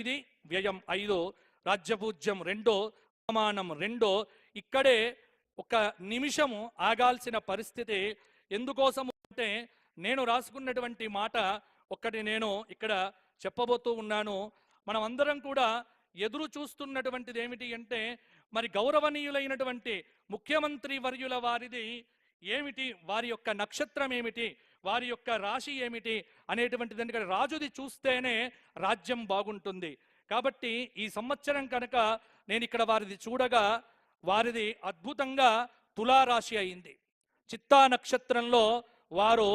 ఇది వ్యయం 5, రాజ్యపూజ్యం 2, అవమానం 2. ఇక్కడే ఒక నిమిషము ఆగాల్సిన పరిస్థితి. ఎందుకోసము అంటే నేను రాసుకున్నటువంటి మాట ఒక్కటి నేను ఇక్కడ చెప్పబోతూ ఉన్నాను. మనం అందరం కూడా ఎదురు చూస్తున్నటువంటిది ఏమిటి అంటే మరి గౌరవనీయులైనటువంటి ముఖ్యమంత్రి వర్యుల వారిది ఏమిటి, వారి యొక్క నక్షత్రం ఏమిటి, వారి యొక్క రాశి ఏమిటి అనేటువంటిది. ఎందుకంటే రాజుది చూస్తేనే రాజ్యం బాగుంటుంది. కాబట్టి ఈ సంవత్సరం కనుక నేను ఇక్కడ వారిది చూడగా వారిది అద్భుతంగా తులారాశి అయింది. చిత్తా నక్షత్రంలో వారు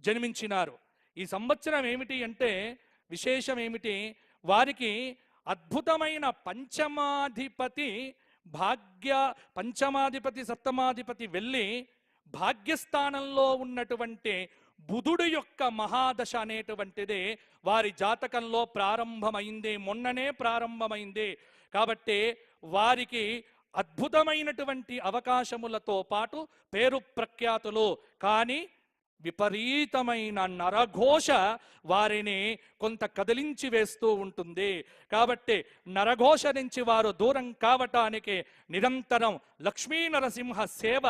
జన్మించినారు. ఈ సంవత్సరం ఏమిటి అంటే విశేషం ఏమిటి, వారికి అద్భుతమైన పంచమాధిపతి సప్తమాధిపతి వెళ్ళి భాగ్యస్థానంలో ఉన్నటువంటి బుధుడు యొక్క మహాదశ అనేటువంటిది వారి జాతకంలో ప్రారంభమైంది, మొన్ననే ప్రారంభమైంది. కాబట్టి వారికి అద్భుతమైనటువంటి అవకాశములతో పాటు పేరు ప్రఖ్యాతులు, కానీ విపరీతమైన నరఘోష వారిని కొంత కదిలించి వేస్తూ ఉంటుంది. కాబట్టి నరఘోష నుంచి వారు దూరం కావటానికి నిరంతరం లక్ష్మీ నరసింహ సేవ,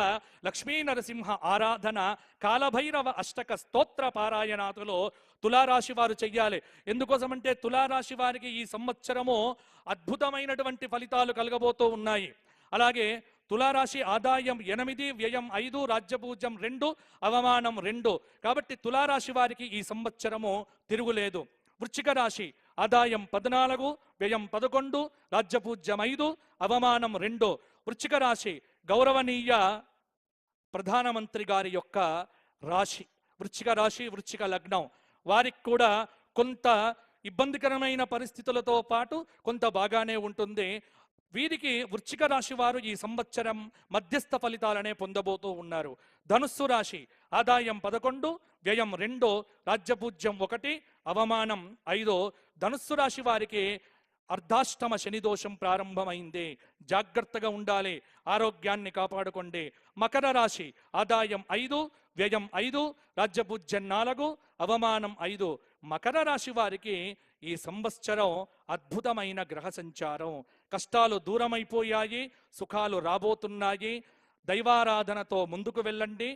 లక్ష్మీ నరసింహ ఆరాధన, కాలభైరవ అష్టక స్తోత్ర పారాయణాదులు తులారాశి వారు చెయ్యాలి. ఎందుకోసమంటే తులారాశి వారికి ఈ సంవత్సరము అద్భుతమైనటువంటి ఫలితాలు కలగబోతూ ఉన్నాయి. అలాగే తులారాశి ఆదాయం 8, వ్యయం 5, రాజ్యపూజ్యం 2, అవమానం 2. కాబట్టి తులారాశి వారికి ఈ సంవత్సరము తిరుగులేదు. వృశ్చిక రాశి ఆదాయం 14, వ్యయం 11, రాజ్యపూజ్యం 5, అవమానం 2. వృశ్చిక రాశి గౌరవనీయ ప్రధానమంత్రి గారి యొక్క రాశి. వృశ్చిక రాశి, వృశ్చిక లగ్నం వారికి కూడా కొంత ఇబ్బందికరమైన పరిస్థితులతో పాటు కొంత బాగానే ఉంటుంది. వీరికి వృశ్చిక రాశి వారు ఈ సంవత్సరం మధ్యస్థ ఫలితాలనే పొందబోతూ ఉన్నారు. ధనుస్సు రాశి ఆదాయం 11, వ్యయం 2, రాజ్యపూజ్యం 1, అవమానం 5. ధనుస్సు రాశి వారికి అర్ధాష్టమ శనిదోషం ప్రారంభమైంది. జాగ్రత్తగా ఉండాలి, ఆరోగ్యాన్ని కాపాడుకోండి. మకర రాశి ఆదాయం 5, వ్యయం 5, రాజ్యపూజ్యం 4, అవమానం 5. మకర రాశి వారికి ఈ సంవత్సరం అద్భుతమైన గ్రహ సంచారం. కష్టాలు దూరమైపోయాయి, సుఖాలు రాబోతున్నాయి. దైవారాధనతో ముందుకు వెళ్ళండి.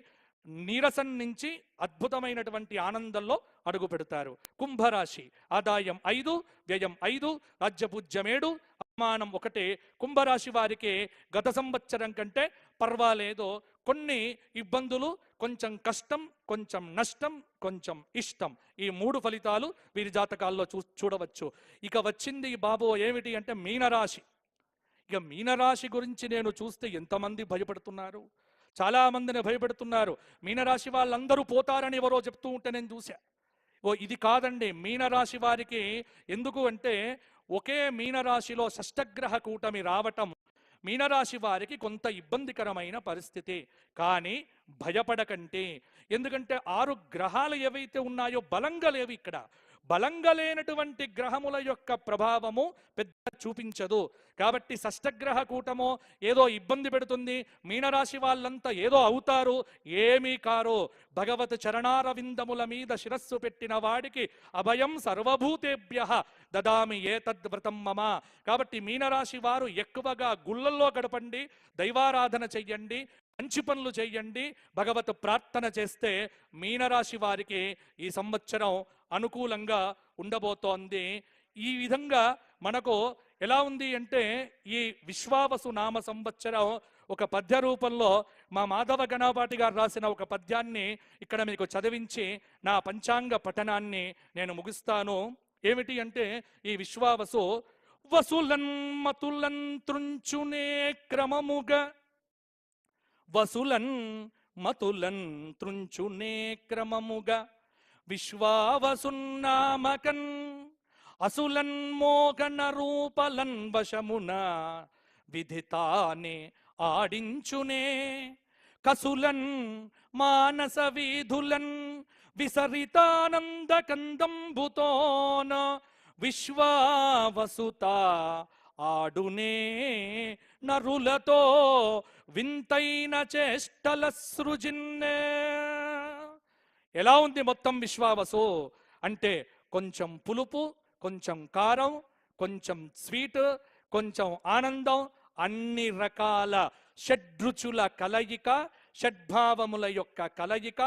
నీరసం నుంచి అద్భుతమైనటువంటి ఆనందంలో అడుగు పెడతారు. కుంభరాశి ఆదాయం 5, వ్యయం 5, రాజ్యపూజ్యం 7, అవమానం 1. కుంభరాశి వారికి గత సంవత్సరం కంటే పర్వాలేదు. కొన్ని ఇబ్బందులు, కొంచెం కష్టం, కొంచెం నష్టం, కొంచెం ఇష్టం, ఈ 3 ఫలితాలు వీరి జాతకాల్లో చూడవచ్చు. ఇక వచ్చింది బాబో ఏమిటి అంటే మీనరాశి. ఇక మీనరాశి గురించి నేను చూస్తే ఎంతమంది భయపడుతున్నారు, చాలా మందిని భయపెడుతున్నారు. మీనరాశి వాళ్ళందరూ పోతారని ఎవరో చెప్తూ ఉంటే నేను చూసా. ఇది కాదండి. మీనరాశి వారికి ఎందుకు అంటే ఒకే మీనరాశిలో షష్టగ్రహ కూటమి రావటం మీనరాశి వారికి కొంత ఇబ్బందికరమైన పరిస్థితి. కానీ భయపడకండి. ఎందుకంటే 6 గ్రహాలు ఏవైతే ఉన్నాయో బలంగా లేవు. ఇక్కడ బలంగా లేనటువంటి గ్రహముల యొక్క ప్రభావము పెద్ద చూపించదు. కాబట్టి షష్టగ్రహ కూటమో ఏదో ఇబ్బంది పెడుతుంది, మీనరాశి వాళ్ళంతా ఏదో అవుతారు, ఏమీ కారు. భగవత్ చరణారవిందముల మీద శిరస్సు పెట్టిన వాడికి అభయం సర్వభూతేభ్యః దదామి ఏతద్వ్రతం మమ. కాబట్టి మీనరాశి వారు ఎక్కువగా గుళ్ళల్లో గడపండి, దైవారాధన చెయ్యండి, మంచి పనులు చెయ్యండి, భగవత్ ప్రార్థన చేస్తే మీనరాశి వారికి ఈ సంవత్సరం అనుకూలంగా ఉండబోతోంది. ఈ విధంగా మనకు ఎలా ఉంది అంటే ఈ విశ్వావసు నామ సంవత్సరం ఒక పద్య రూపంలో మా మాధవ గణపాటి గారు రాసిన ఒక పద్యాన్ని ఇక్కడ మీకు చదివించి నా పంచాంగ పఠనాన్ని నేను ముగిస్తాను. ఏమిటి అంటే ఈ విశ్వావసు వసులన్ మతులన్ త్రుంచునే క్రమముగా, వసులన్ మతులన్ త్రుంచునే క్రమముగా, విశ్వావసున్నామకన్ అసులన్ మోగన రూపలన్ వశమున విధితానే ఆడించునే, కసులన్ మానస వీధులన్ విసరితానంద కందంబుతోన విశ్వావసుత ఆడునే నరులతో వింతైన చేష్టల సృజిన్నే. ఎలా ఉంది మొత్తం విశ్వావసు అంటే కొంచెం పులుపు, కొంచెం కారం, కొంచెం స్వీట్, కొంచెం ఆనందం, అన్ని రకాల షడ్రుచుల కలయిక, షడ్భావముల యొక్క కలయిక.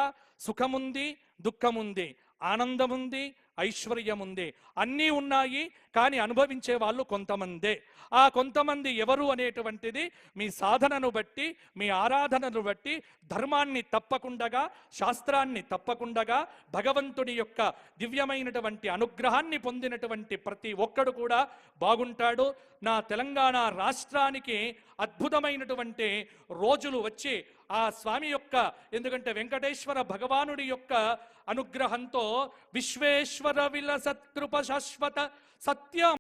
సుఖముంది, దుఃఖముంది, ఆనందముంది, ఐశ్వర్యముంది, అన్నీ ఉన్నాయి. కానీ అనుభవించే వాళ్ళు కొంతమందే. ఆ కొంతమంది ఎవరు అనేటువంటిది మీ సాధనను బట్టి, మీ ఆరాధనను బట్టి, ధర్మాన్ని తప్పకుండగా, శాస్త్రాన్ని తప్పకుండగా, భగవంతుడి యొక్క దివ్యమైనటువంటి అనుగ్రహాన్ని పొందినటువంటి ప్రతి ఒక్కడు కూడా బాగుంటాడు. నా తెలంగాణ రాష్ట్రానికి అద్భుతమైనటువంటి రోజులు వచ్చి ఆ స్వామి యొక్క, ఎందుకంటే వెంకటేశ్వర భగవానుడి యొక్క అనుగ్రహంతో విశ్వేశ్వర విలసత్కృప శాశ్వత సత్యం